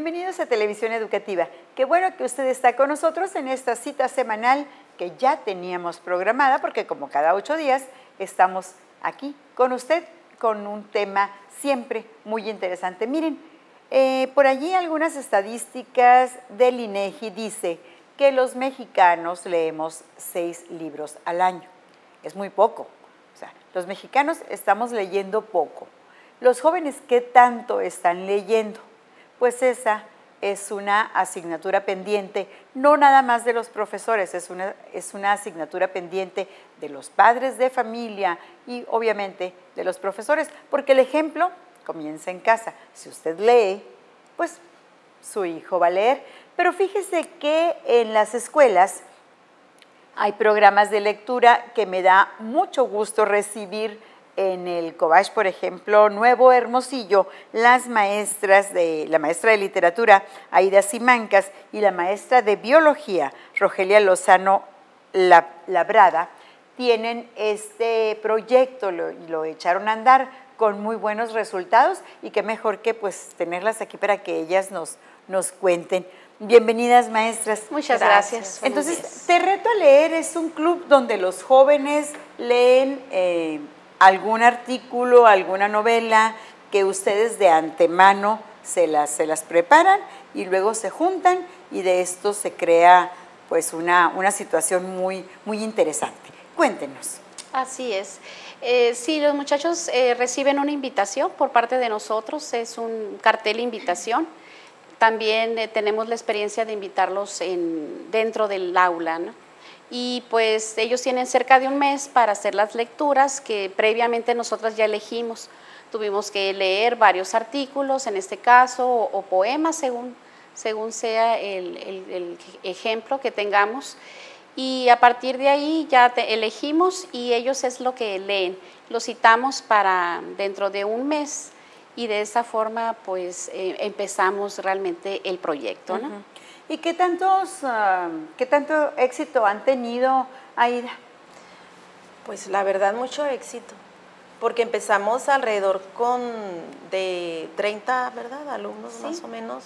Bienvenidos a Televisión Educativa. Qué bueno que usted está con nosotros en esta cita semanal que ya teníamos programada, porque como cada 8 días estamos aquí con usted con un tema siempre muy interesante. Miren, por allí algunas estadísticas del INEGI dice que los mexicanos leemos 6 libros al año. Es muy poco. O sea, los mexicanos estamos leyendo poco. Los jóvenes, ¿qué tanto están leyendo? Pues esa es una asignatura pendiente, no nada más de los profesores, es una asignatura pendiente de los padres de familia y obviamente de los profesores, porque el ejemplo comienza en casa. Si usted lee, pues su hijo va a leer. Pero fíjese que en las escuelas hay programas de lectura que me da mucho gusto recibir. En el Cobach, por ejemplo, Nuevo Hermosillo, la maestra de literatura, Aida Simancas, y la maestra de biología, Rogelia Lozano Labrada, tienen este proyecto, lo echaron a andar con muy buenos resultados, y qué mejor que pues tenerlas aquí para que ellas nos cuenten. Bienvenidas, maestras. Muchas gracias. Entonces, Te Reto a Leer es un club donde los jóvenes leen algún artículo, alguna novela que ustedes de antemano se las preparan y luego se juntan y de esto se crea pues una situación muy interesante. Cuéntenos. Así es. Sí, los muchachos reciben una invitación por parte de nosotros, es un cartel invitación. También tenemos la experiencia de invitarlos dentro del aula, ¿no? Y pues ellos tienen cerca de un mes para hacer las lecturas que previamente nosotras ya elegimos. Tuvimos que leer varios artículos, en este caso, o poemas, según sea el ejemplo que tengamos. Y a partir de ahí ya elegimos y ellos es lo que leen. Lo citamos para dentro de un mes y de esa forma pues empezamos realmente el proyecto, ¿no? ¿Y qué tanto éxito han tenido, Aida? Pues la verdad mucho éxito, porque empezamos alrededor de 30, ¿verdad? Alumnos, sí, más o menos,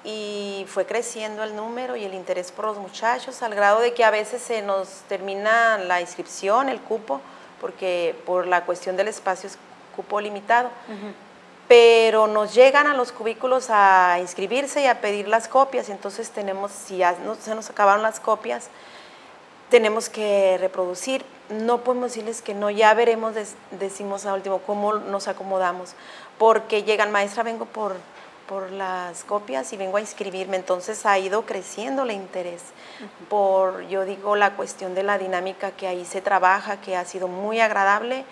y fue creciendo el número y el interés por los muchachos, al grado de que a veces se nos termina la inscripción, el cupo, porque por la cuestión del espacio es cupo limitado. Pero nos llegan a los cubículos a inscribirse y a pedir las copias, entonces si ya se nos acabaron las copias, tenemos que reproducir, no podemos decirles que no, ya veremos, decimos a último, cómo nos acomodamos, porque llegan, maestra, vengo por las copias y vengo a inscribirme, entonces ha ido creciendo el interés por, yo digo, la cuestión de la dinámica que ahí se trabaja, que ha sido muy agradable,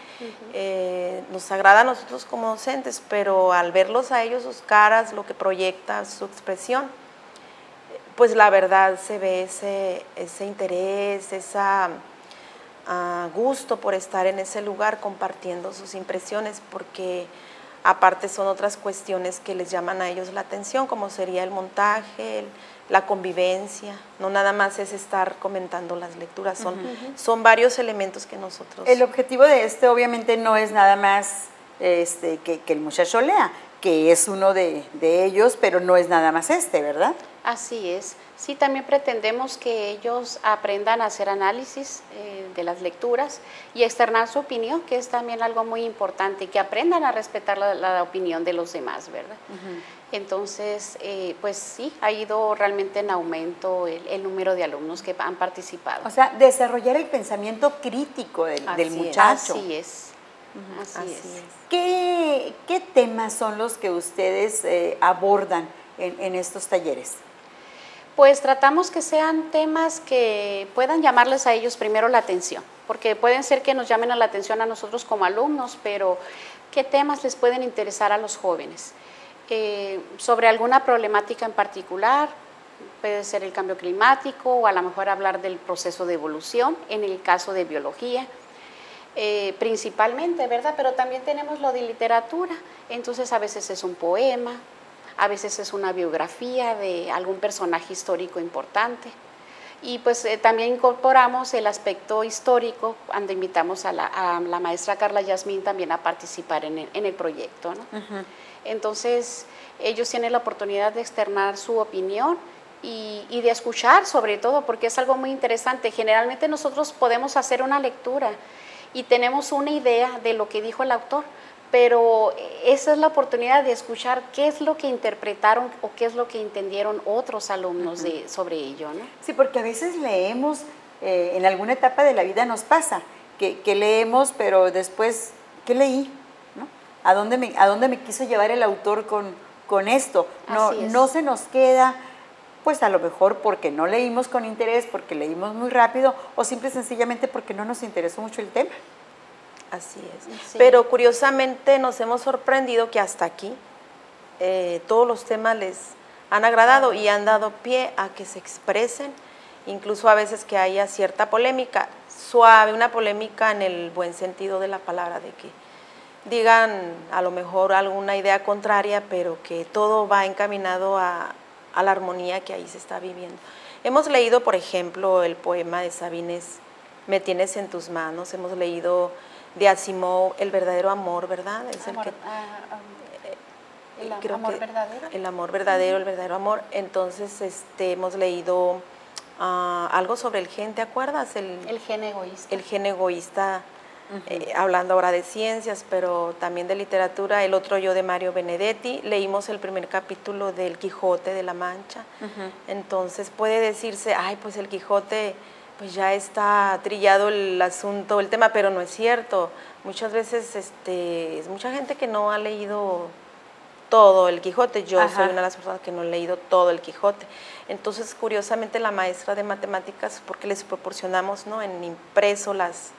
nos agrada a nosotros como docentes, pero al verlos a ellos, sus caras, lo que proyecta, su expresión, pues la verdad se ve ese interés, ese gusto por estar en ese lugar compartiendo sus impresiones, porque aparte son otras cuestiones que les llaman a ellos la atención, como sería el montaje, la convivencia, no nada más es estar comentando las lecturas, son varios elementos que nosotros... El objetivo de obviamente no es nada más que el muchacho lea, que es uno de ellos, pero no es nada más ¿verdad? Así es. Sí, también pretendemos que ellos aprendan a hacer análisis de las lecturas y externar su opinión, que es también algo muy importante, que aprendan a respetar la opinión de los demás, ¿verdad? Entonces, pues sí, ha ido realmente en aumento el número de alumnos que han participado. O sea, desarrollar el pensamiento crítico del muchacho. Así es. Así es. ¿Qué temas son los que ustedes abordan en estos talleres? Pues tratamos que sean temas que puedan llamarles a ellos primero la atención, porque pueden ser que nos llamen a la atención a nosotros como alumnos, pero ¿qué temas les pueden interesar a los jóvenes? Sobre alguna problemática en particular, puede ser el cambio climático o a lo mejor hablar del proceso de evolución, en el caso de biología, principalmente, ¿verdad? Pero también tenemos lo de literatura, entonces a veces es un poema, a veces es una biografía de algún personaje histórico importante. Y pues también incorporamos el aspecto histórico cuando invitamos a la maestra Carla Yasmín también a participar en el proyecto, ¿no? Entonces, ellos tienen la oportunidad de externar su opinión y de escuchar sobre todo, porque es algo muy interesante. Generalmente nosotros podemos hacer una lectura y tenemos una idea de lo que dijo el autor, pero esa es la oportunidad de escuchar qué es lo que interpretaron o qué es lo que entendieron otros alumnos sobre ello, ¿no? Sí, porque a veces leemos, en alguna etapa de la vida nos pasa, que leemos, pero después, ¿qué leí? ¿No? ¿A dónde me quiso llevar el autor con esto? No se nos queda, pues a lo mejor porque no leímos con interés, porque leímos muy rápido, o simple y sencillamente porque no nos interesó mucho el tema. Así es. Sí. Pero curiosamente nos hemos sorprendido que hasta aquí todos los temas les han agradado y han dado pie a que se expresen, incluso a veces que haya cierta polémica, suave, una polémica en el buen sentido de la palabra, de que digan a lo mejor alguna idea contraria, pero que todo va encaminado a la armonía que ahí se está viviendo. Hemos leído, por ejemplo, el poema de Sabines, Me tienes en tus manos, hemos leído de Asimov, El verdadero amor, ¿verdad? Es amor, el amor verdadero. El amor verdadero, el verdadero amor. Entonces, hemos leído algo sobre el gen, ¿te acuerdas? El gen egoísta. El gen egoísta, hablando ahora de ciencias, pero también de literatura. El otro yo de Mario Benedetti. Leímos el primer capítulo del Quijote de la Mancha. Entonces, puede decirse, ay, pues el Quijote, pues ya está trillado el asunto, el tema, pero no es cierto. Muchas veces es mucha gente que no ha leído todo el Quijote. Yo soy una de las personas que no he leído todo el Quijote. Entonces, curiosamente, la maestra de matemáticas, porque les proporcionamos, ¿no?, en impreso las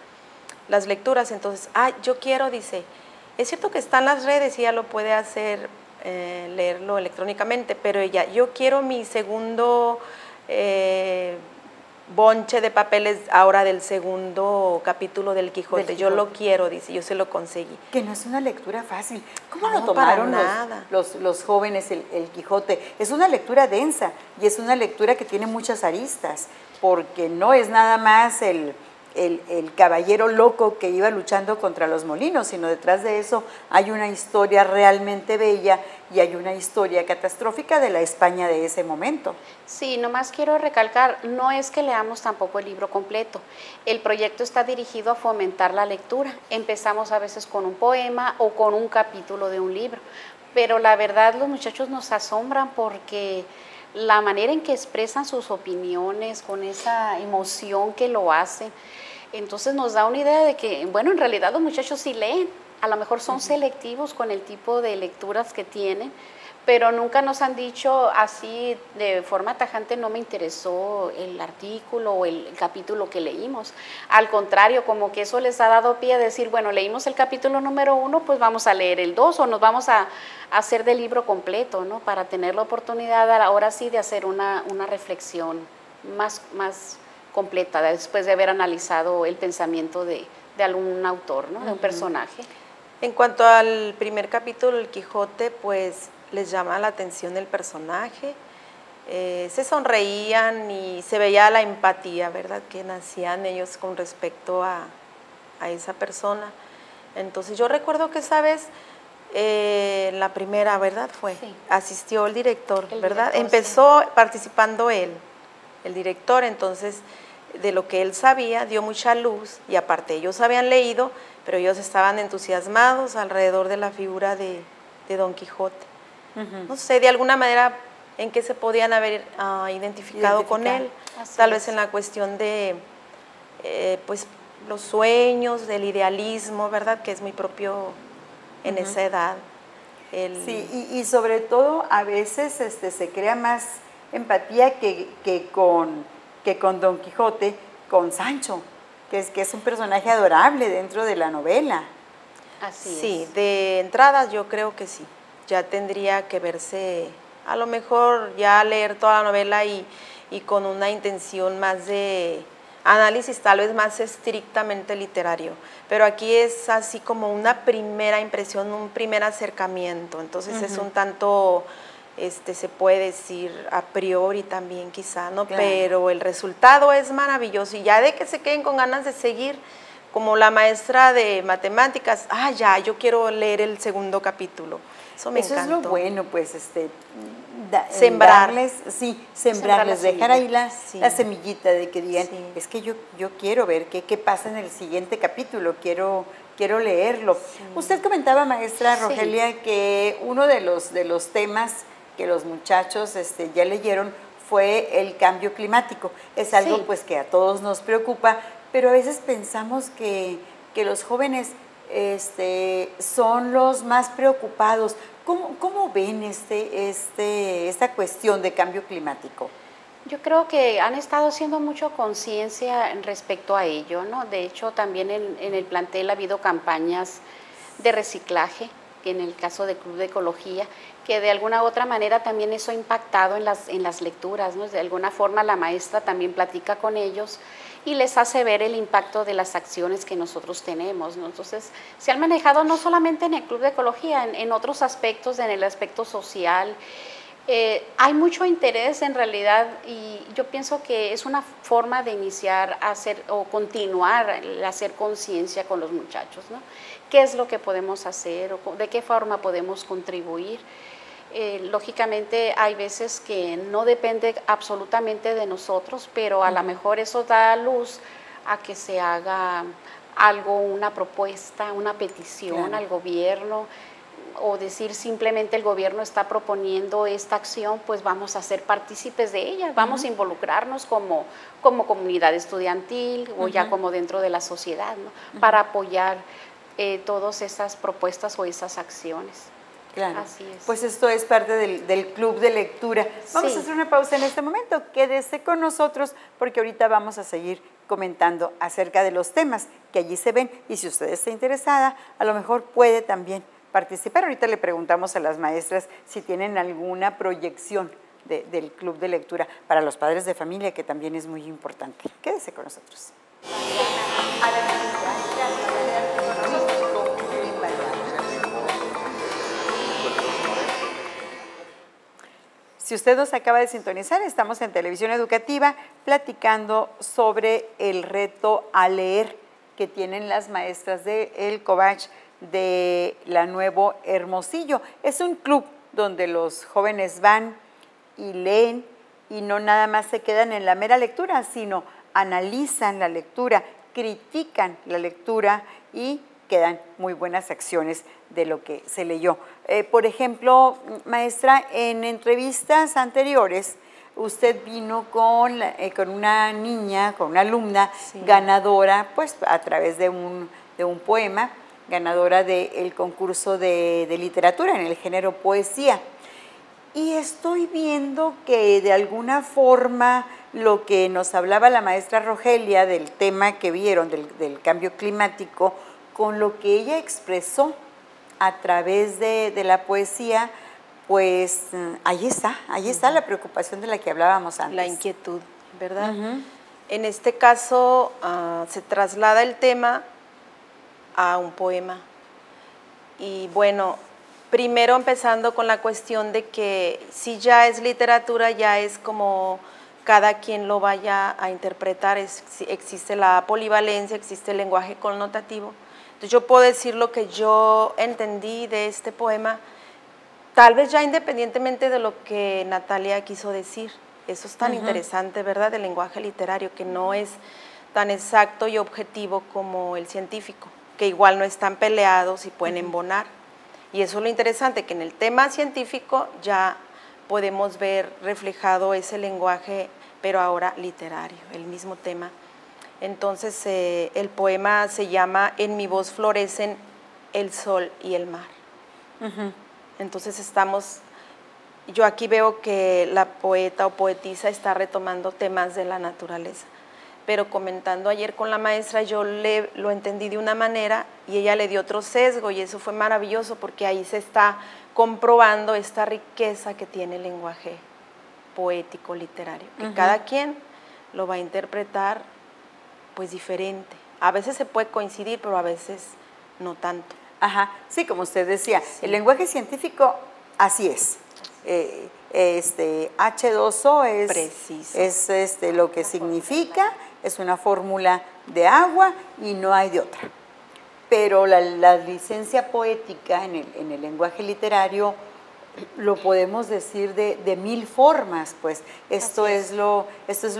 lecturas, entonces, yo quiero, dice, es cierto que está en las redes y ella lo puede hacer, leerlo electrónicamente, pero ella, yo quiero mi segundo bonche de papeles ahora del segundo capítulo del Quijote. Yo lo quiero, dice, yo se lo conseguí. Que no es una lectura fácil. ¿Cómo lo tomaron los jóvenes el Quijote? Es una lectura densa y es una lectura que tiene muchas aristas, porque no es nada más el caballero loco que iba luchando contra los molinos, sino detrás de eso hay una historia realmente bella y hay una historia catastrófica de la España de ese momento. Sí, nomás quiero recalcar, no es que leamos tampoco el libro completo. El proyecto está dirigido a fomentar la lectura. Empezamos a veces con un poema o con un capítulo de un libro, pero la verdad los muchachos nos asombran porque la manera en que expresan sus opiniones, con esa emoción que lo hacen, entonces nos da una idea de que, bueno, en realidad los muchachos sí leen, a lo mejor son selectivos con el tipo de lecturas que tienen, pero nunca nos han dicho así de forma tajante, no me interesó el artículo o el capítulo que leímos. Al contrario, como que eso les ha dado pie a decir, bueno, leímos el capítulo número 1, pues vamos a leer el 2 o nos vamos a hacer del libro completo, ¿no? Para tener la oportunidad ahora sí de hacer una reflexión más completa después de haber analizado el pensamiento de algún autor, ¿no? De un personaje. En cuanto al primer capítulo, el Quijote, pues les llama la atención el personaje, se sonreían y se veía la empatía, ¿verdad?, que nacían ellos con respecto a esa persona. Entonces yo recuerdo que esa vez, la primera, ¿verdad?, asistió el director, ¿verdad? Empezó participando el director, entonces de lo que él sabía dio mucha luz y aparte ellos habían leído, pero ellos estaban entusiasmados alrededor de la figura de Don Quijote. No sé, de alguna manera en qué se podían haber identificado con él, tal vez en la cuestión de pues los sueños, del idealismo, ¿verdad?, que es muy propio en esa edad. Sí, y sobre todo a veces se crea más empatía que con Don Quijote, con Sancho, que es un personaje adorable dentro de la novela. Así es. Sí, de entrada yo creo que sí. Ya tendría que verse, a lo mejor ya leer toda la novela y con una intención más de análisis, tal vez más estrictamente literario. Pero aquí es así como una primera impresión, un primer acercamiento. Entonces es un tanto se puede decir a priori también quizá, ¿no? Claro. Pero el resultado es maravilloso y ya de que se queden con ganas de seguir, como la maestra de matemáticas, ya, yo quiero leer el segundo capítulo. Eso me encantó. Eso es lo bueno, pues, sembrar. sembrarles, dejar ahí la semillita de que digan, Sí. es que yo quiero ver qué pasa en el siguiente capítulo, quiero leerlo. Sí. Usted comentaba, maestra Sí. Rogelia, que uno de los temas que los muchachos ya leyeron fue el cambio climático. Es algo Sí. pues que a todos nos preocupa, pero a veces pensamos que los jóvenes son los más preocupados. ¿Cómo ven esta cuestión de cambio climático? Yo creo que han estado haciendo mucha conciencia respecto a ello, ¿no? De hecho, también en el plantel ha habido campañas de reciclaje, que en el caso del Club de Ecología, que de alguna u otra manera también eso ha impactado en las lecturas, ¿no? De alguna forma la maestra también platica con ellos y les hace ver el impacto de las acciones que nosotros tenemos, ¿no? Entonces, se han manejado no solamente en el Club de Ecología, en otros aspectos, en el aspecto social. Hay mucho interés en realidad y yo pienso que es una forma de iniciar a hacer o continuar a hacer conciencia con los muchachos, ¿no? ¿Qué es lo que podemos hacer o de qué forma podemos contribuir? Lógicamente hay veces que no depende absolutamente de nosotros, pero a lo mejor eso da luz a que se haga algo, una propuesta, una petición al gobierno, o decir simplemente el gobierno está proponiendo esta acción, pues vamos a ser partícipes de ella, vamos a involucrarnos como comunidad estudiantil o ya como dentro de la sociedad, ¿no? Para apoyar todas esas propuestas o esas acciones. Claro. Así es. Pues esto es parte del club de lectura. Vamos a hacer una pausa en este momento. Quédese con nosotros porque ahorita vamos a seguir comentando acerca de los temas que allí se ven y si usted está interesada, a lo mejor puede también participar. Ahorita le preguntamos a las maestras si tienen alguna proyección del club de lectura para los padres de familia, que también es muy importante. Quédese con nosotros. Si usted nos acaba de sintonizar, estamos en Televisión Educativa platicando sobre el reto a leer que tienen las maestras de El Cobach de la Nuevo Hermosillo. Es un club donde los jóvenes van y leen y no nada más se quedan en la mera lectura, sino analizan la lectura, critican la lectura y quedan muy buenas acciones de lo que se leyó. Por ejemplo, maestra, en entrevistas anteriores, usted vino con una niña, con una alumna ganadora, pues a través de un poema, ganadora del concurso de literatura en el género poesía. Y estoy viendo que de alguna forma lo que nos hablaba la maestra Rogelia del tema que vieron, del cambio climático, con lo que ella expresó a través de la poesía, pues ahí está la preocupación de la que hablábamos antes. La inquietud, ¿verdad? En este caso se traslada el tema a un poema. Y bueno, primero empezando con la cuestión de que si ya es literatura, ya es como cada quien lo vaya a interpretar, existe la polivalencia, existe el lenguaje connotativo. Entonces yo puedo decir lo que yo entendí de este poema, tal vez ya independientemente de lo que Natalia quiso decir. Eso es tan interesante, ¿verdad?, del lenguaje literario, que no es tan exacto y objetivo como el científico, que igual no están peleados y pueden embonar. Y eso es lo interesante, que en el tema científico ya podemos ver reflejado ese lenguaje, pero ahora literario, el mismo tema. Entonces el poema se llama En mi voz florecen el sol y el mar. Entonces yo aquí veo que la poeta o poetisa está retomando temas de la naturaleza, pero comentando ayer con la maestra yo lo entendí de una manera y ella le dio otro sesgo y eso fue maravilloso porque ahí se está comprobando esta riqueza que tiene el lenguaje poético literario, que cada quien lo va a interpretar pues diferente. A veces se puede coincidir, pero a veces no tanto. Ajá, sí, como usted decía, el lenguaje científico así es. H2O es lo que significa, es una fórmula de agua y no hay de otra. Pero la licencia poética en el lenguaje literario lo podemos decir de mil formas, pues esto es lo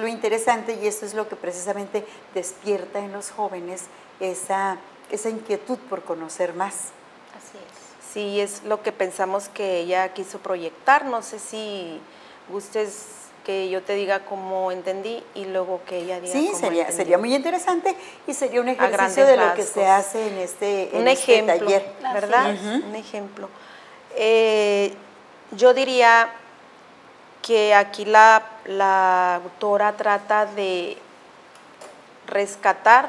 interesante y esto es lo que precisamente despierta en los jóvenes esa inquietud por conocer más. Así es. Sí, es lo que pensamos que ella quiso proyectar. No sé si gustes que yo te diga cómo entendí y luego que ella diga sí, cómo entendí. Sería muy interesante y sería un ejercicio de lo que se hace en este taller. ¿Verdad? Un ejemplo. Yo diría que aquí la autora trata de rescatar,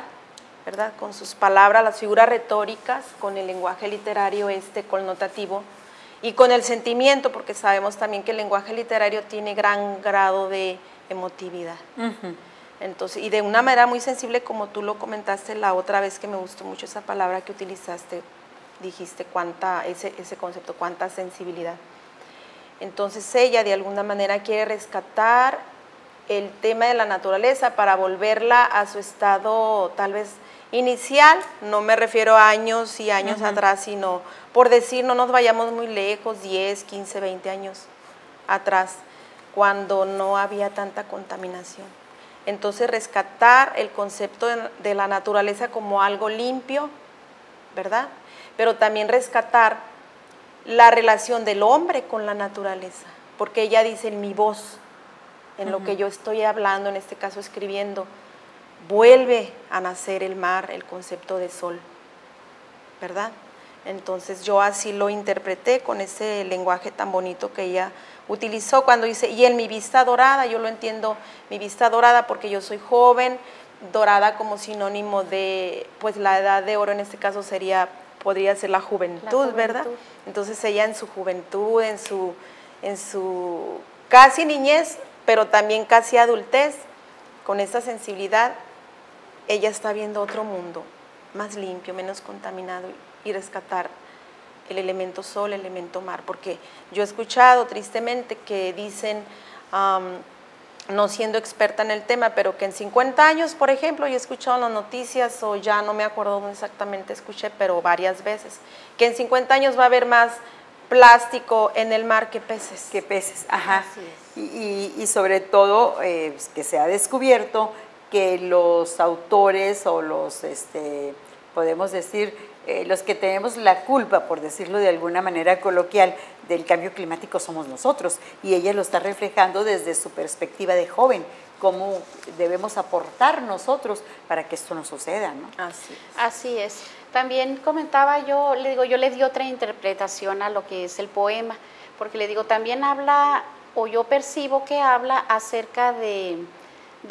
¿verdad?, con sus palabras, las figuras retóricas, con el lenguaje literario connotativo y con el sentimiento, porque sabemos también que el lenguaje literario tiene gran grado de emotividad. Entonces, y de una manera muy sensible, como tú lo comentaste la otra vez, que me gustó mucho esa palabra que utilizaste, dijiste ese concepto, cuánta sensibilidad. Entonces ella de alguna manera quiere rescatar el tema de la naturaleza para volverla a su estado tal vez inicial, no me refiero a años y años atrás, sino por decir, no nos vayamos muy lejos, 10, 15, 20 años atrás, cuando no había tanta contaminación. Entonces rescatar el concepto de la naturaleza como algo limpio, ¿verdad? Pero también rescatar la relación del hombre con la naturaleza, porque ella dice en mi voz, en lo que yo estoy hablando, en este caso escribiendo, vuelve a nacer el mar, el concepto de sol, ¿verdad? Entonces yo así lo interpreté con ese lenguaje tan bonito que ella utilizó cuando dice, y en mi vista dorada, yo lo entiendo, mi vista dorada porque yo soy joven, dorada como sinónimo de, pues la edad de oro en este caso podría ser la juventud, ¿verdad? Entonces ella en su juventud, en su casi niñez, pero también casi adultez, con esa sensibilidad, ella está viendo otro mundo, más limpio, menos contaminado, y rescatar el elemento sol, el elemento mar, porque yo he escuchado tristemente que dicen, no siendo experta en el tema, pero que en 50 años, por ejemplo, yo he escuchado en las noticias, o ya no me acuerdo dónde exactamente escuché, pero varias veces, que en 50 años va a haber más plástico en el mar que peces. Que peces, ajá. Y sobre todo que se ha descubierto que los autores o los, podemos decir, los que tenemos la culpa, por decirlo de alguna manera coloquial, del cambio climático somos nosotros, y ella lo está reflejando desde su perspectiva de joven, cómo debemos aportar nosotros para que esto no suceda, ¿no? Así es. También comentaba yo le di otra interpretación a lo que es el poema, porque le digo, también habla, o yo percibo que habla acerca de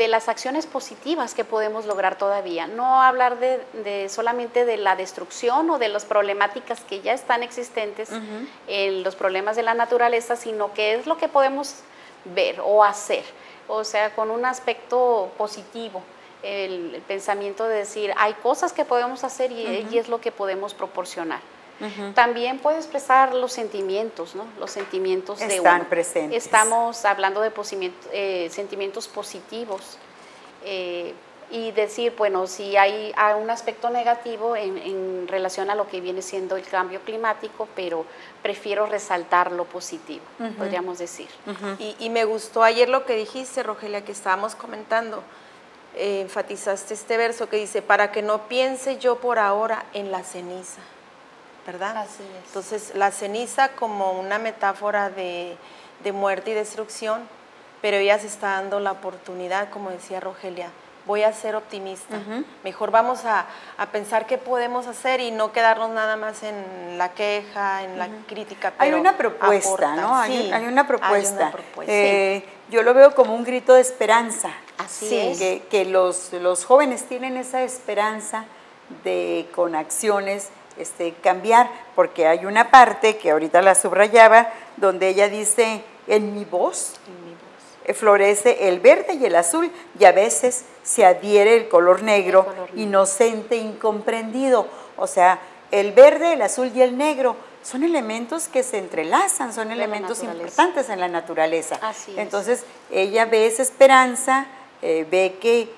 las acciones positivas que podemos lograr todavía, no hablar de solamente de la destrucción o de las problemáticas que ya están existentes en los problemas de la naturaleza, sino que es lo que podemos ver o hacer, o sea, con un aspecto positivo, el pensamiento de decir, hay cosas que podemos hacer y es lo que podemos proporcionar. También puede expresar los sentimientos, ¿no? Los sentimientos están presentes. Estamos hablando de sentimientos positivos y decir, bueno, si hay un aspecto negativo en relación a lo que viene siendo el cambio climático, pero prefiero resaltar lo positivo, podríamos decir. Y me gustó ayer lo que dijiste, Rogelia, que estábamos comentando, enfatizaste este verso que dice, para que no piense yo por ahora en la ceniza, ¿verdad? Así es. Entonces, la ceniza como una metáfora de muerte y destrucción, pero ella se está dando la oportunidad, como decía Rogelia, voy a ser optimista, mejor vamos a pensar qué podemos hacer y no quedarnos nada más en la queja, en la crítica. Pero hay una propuesta, aporta, ¿no? Sí, hay una propuesta. Sí. Yo lo veo como un grito de esperanza. Así es. Que los jóvenes tienen esa esperanza de con acciones cambiar, porque hay una parte que ahorita la subrayaba, donde ella dice, en mi voz florece el verde y el azul, y a veces se adhiere el color negro, inocente, incomprendido. O sea, el verde, el azul y el negro son elementos que se entrelazan, son elementos importantes en la naturaleza. Así es. Entonces, ella ve esa esperanza, ve que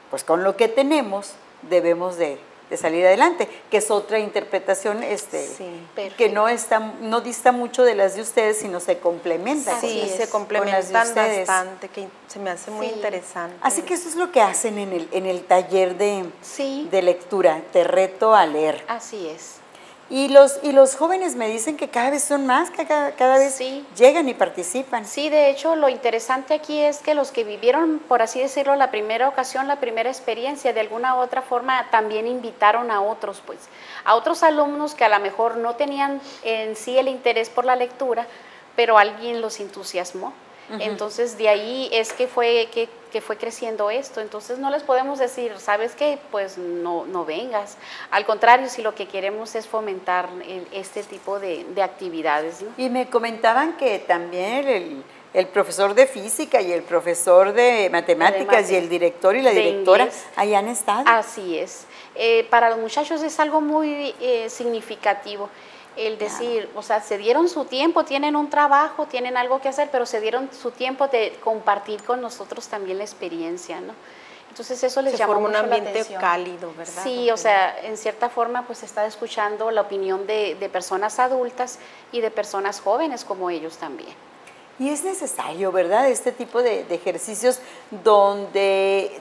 pues con lo que tenemos debemos de salir adelante, que es otra interpretación que no dista mucho de las de ustedes, sino se complementa. Sí, se complementan bastante, que se me hace muy interesante. Así que eso es lo que hacen en el taller de lectura, te reto a leer. Así es. Y los jóvenes me dicen que cada vez son más, que cada vez llegan y participan. Sí, de hecho, lo interesante aquí es que los que vivieron, por así decirlo, la primera ocasión, la primera experiencia, de alguna u otra forma también invitaron a otros, pues, a otros alumnos que a lo mejor no tenían en sí el interés por la lectura, pero alguien los entusiasmó. Entonces, de ahí es que fue creciendo esto. Entonces, no les podemos decir, ¿sabes qué? Pues no vengas. Al contrario, si lo que queremos es fomentar este tipo de actividades, ¿no? Y me comentaban que también el profesor de física y el profesor de matemáticas y el director y la directora ahí han estado. Así es. Para los muchachos es algo muy significativo. El decir, o sea, se dieron su tiempo, tienen un trabajo, tienen algo que hacer, pero se dieron su tiempo de compartir con nosotros también la experiencia, ¿no? Entonces eso les llamó mucho la atención. Se forma un ambiente cálido, ¿verdad? Sí, o sea, en cierta forma pues está escuchando la opinión de personas adultas y de personas jóvenes como ellos también. Y es necesario, ¿verdad? Este tipo de ejercicios donde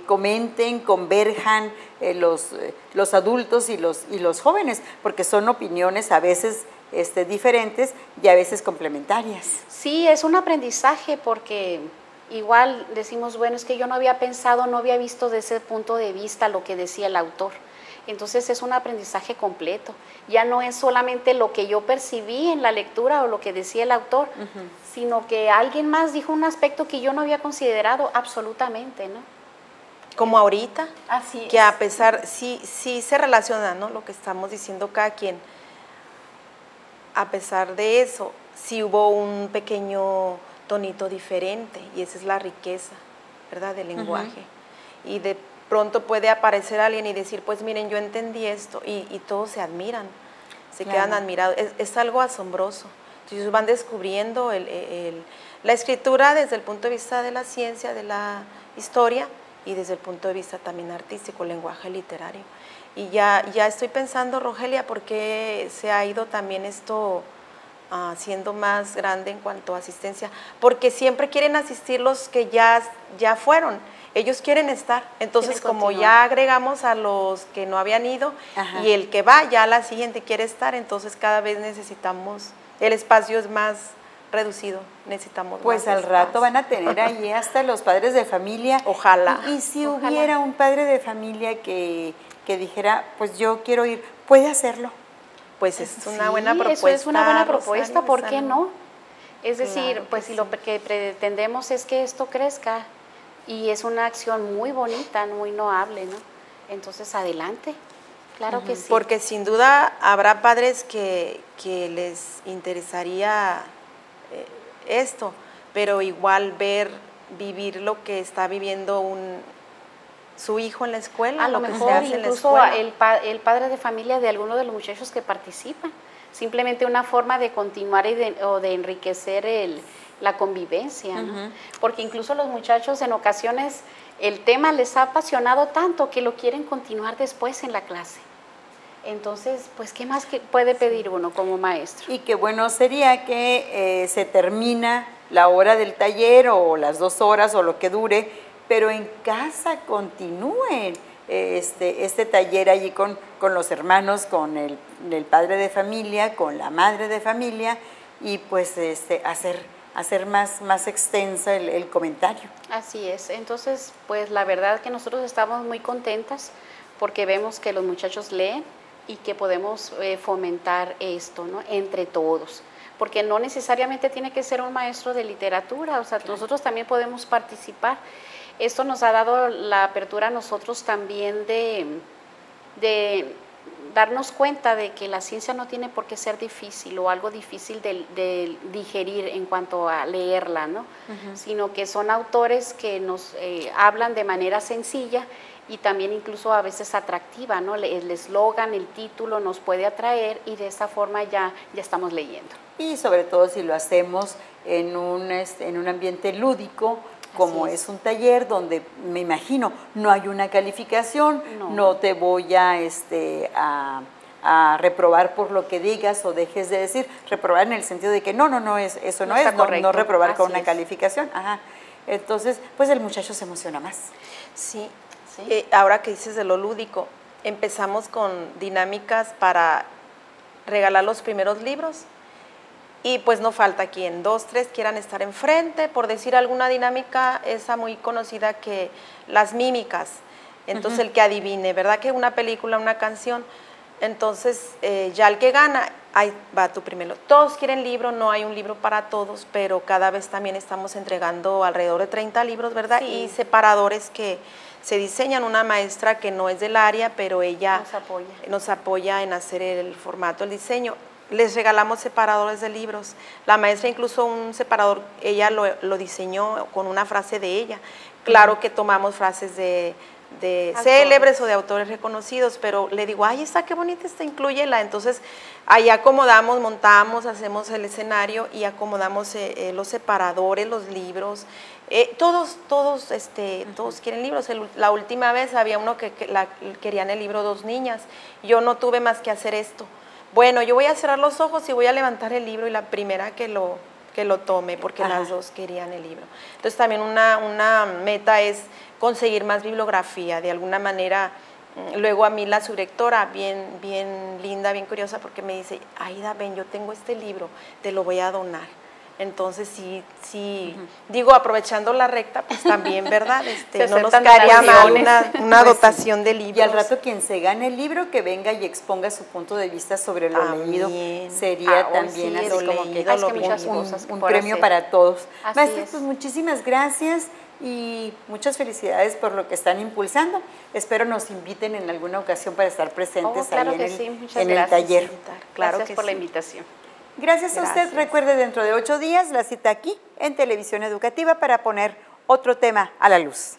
comenten, converjan los adultos y los jóvenes, porque son opiniones a veces diferentes y a veces complementarias. Sí, es un aprendizaje porque igual decimos, bueno, es que yo no había pensado, no había visto desde ese punto de vista lo que decía el autor. Entonces es un aprendizaje completo. Ya no es solamente lo que yo percibí en la lectura o lo que decía el autor, sino que alguien más dijo un aspecto que yo no había considerado absolutamente, ¿no? Como ahorita, así que a pesar, sí se relaciona, ¿no? Lo que estamos diciendo cada quien. A pesar de eso, sí hubo un pequeño tonito diferente y esa es la riqueza, ¿verdad? Del lenguaje. Y de pronto puede aparecer alguien y decir, pues miren, yo entendí esto, y todos se admiran, se quedan admirados, es algo asombroso. Entonces van descubriendo la escritura desde el punto de vista de la ciencia, de la historia, y desde el punto de vista también artístico, el lenguaje literario. Y ya estoy pensando, Rogelia, ¿por qué se ha ido también esto siendo más grande en cuanto a asistencia? Porque siempre quieren asistir los que ya fueron. Ellos quieren estar, entonces como ya agregamos a los que no habían ido y el que va ya a la siguiente quiere estar, entonces cada vez necesitamos, el espacio es más reducido, necesitamos pues más al rato van a tener allí hasta los padres de familia. Ojalá. Y si hubiera un padre de familia que dijera, pues yo quiero ir, ¿puede hacerlo? Pues es una buena propuesta. Eso es una buena propuesta, ¿por qué no? Es decir, Claro pues si lo que pretendemos es que esto crezca, y es una acción muy bonita, muy loable, ¿no? Entonces, adelante, claro que sí. Porque sin duda habrá padres que les interesaría esto, pero igual vivir lo que está viviendo su hijo en la escuela. A lo mejor incluso el padre de familia de alguno de los muchachos que participan. Simplemente una forma de continuar o de enriquecer la convivencia, ¿no? Porque incluso los muchachos en ocasiones el tema les ha apasionado tanto que lo quieren continuar después en la clase. Entonces, pues, ¿qué más puede pedir uno como maestro? Y qué bueno sería que se termina la hora del taller o las 2 horas o lo que dure, pero en casa continúen este taller allí con los hermanos, con el padre de familia, con la madre de familia y pues hacer más extensa el comentario. Así es. Entonces, pues la verdad que nosotros estamos muy contentas porque vemos que los muchachos leen y que podemos fomentar esto, ¿no? Entre todos, porque no necesariamente tiene que ser un maestro de literatura, o sea, nosotros también podemos participar. Esto nos ha dado la apertura a nosotros también de darnos cuenta de que la ciencia no tiene por qué ser difícil o algo difícil de digerir en cuanto a leerla, ¿no? Sino que son autores que nos hablan de manera sencilla y también incluso a veces atractiva, ¿no? El eslogan, el título nos puede atraer y de esa forma ya estamos leyendo. Y sobre todo si lo hacemos en un ambiente lúdico, como es un taller donde me imagino no hay una calificación, no te voy a reprobar por lo que digas o dejes de decir, reprobar en el sentido de que no reprobar con una calificación. Ajá. Entonces, pues el muchacho se emociona más. Sí. Ahora que dices de lo lúdico, empezamos con dinámicas para regalar los primeros libros y pues no falta quien 2, 3 quieran estar enfrente, por decir alguna dinámica, esa muy conocida que las mímicas, entonces el que adivine, ¿verdad? Que una película, una canción, entonces ya el que gana, ahí va tu primero. Todos quieren libro, no hay un libro para todos, pero cada vez también estamos entregando alrededor de 30 libros, ¿verdad? Y separadores que se diseñan, una maestra que no es del área, pero ella nos apoya en hacer el formato, el diseño. Les regalamos separadores de libros. La maestra incluso un separador, ella lo diseñó con una frase de ella. Claro que tomamos frases de célebres o de autores reconocidos, pero le digo, ay, esta qué bonita está, inclúyela. Entonces, ahí acomodamos, montamos, hacemos el escenario y acomodamos los separadores, los libros. Todos quieren libros. La última vez había uno que querían el libro 2 niñas. Yo no tuve más que hacer esto. Bueno, yo voy a cerrar los ojos y voy a levantar el libro y la primera que lo tome, porque las 2 querían el libro. Entonces también una meta es conseguir más bibliografía, de alguna manera. Luego a mí la subdirectora, bien linda, bien curiosa, porque me dice, Aida, ven, yo tengo este libro, te lo voy a donar. Entonces sí, digo, aprovechando la recta, pues también, ¿verdad? No nos caería mal una dotación de libros. Y al rato quien se gane el libro, que venga y exponga su punto de vista sobre lo leído, sería también así como que un premio para todos. Maestra, pues muchísimas gracias y muchas felicidades por lo que están impulsando. Espero nos inviten en alguna ocasión para estar presentes ahí en el taller. Gracias por la invitación. Gracias a usted. Recuerde, dentro de 8 días, la cita aquí en Televisión Educativa para poner otro tema a la luz.